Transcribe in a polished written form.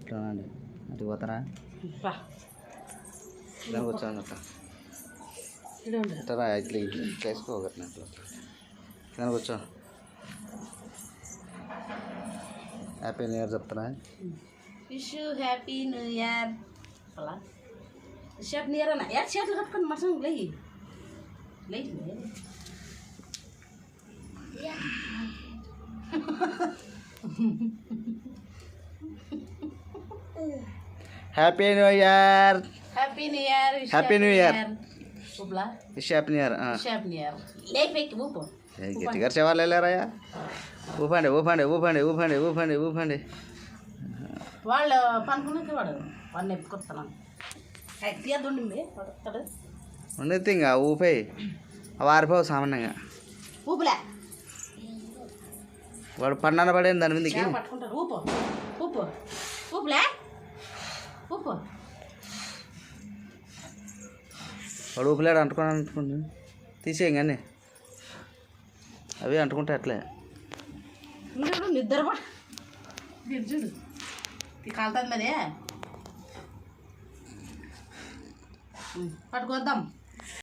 ఇట్లానండి అటు పోతారా దానికి వచ్చాను అట్లా ఇట్లా ఇట్లా ఇట్లా వేసుకోగట్టిన ఇట్లా దానికి వచ్చా హ్యాపీ న్యూ ఇయర్ చెప్తారా విష్ హ్యాపీ న్యూ ఇయర్ అలా హ్యాపీ న్యూ ఇయర్ అన్న యాడ్ చేతులు కట్టుకొని మసం లేయి లేయి happy new year happy new year happy new year ఉబ్లా wish happy new year happy new year లేక్ పెక్కి ఊపు గట్టిగా చెవాళ్ళు వెళ్ళారయ్యా ఊపండి ఊపండి ఊపండి ఊపండి ఊపండి ఊపండి వాళ్ళు పనుకున్నది వాడిని ఎప్పుకొస్తున్నాను తీయద్దుండి వస్తాడు ఉండేది ఇంకా ఊపాయి అవి ఆరిపోవు సామాన్యంగా ఊపులే వాడు పన్నాన పడేది దాని మీదకి పట్టుకుంటారు ఊపు ఊపు ఊపులే ఊపు వాడు ఊపిలాడు అంటుకుంటు తీసేయం కానీ అవి అంటుకుంటే అట్లే నిద్ర చూడు ఈ కాలుతుంది మరే పట్టుకొద్దాం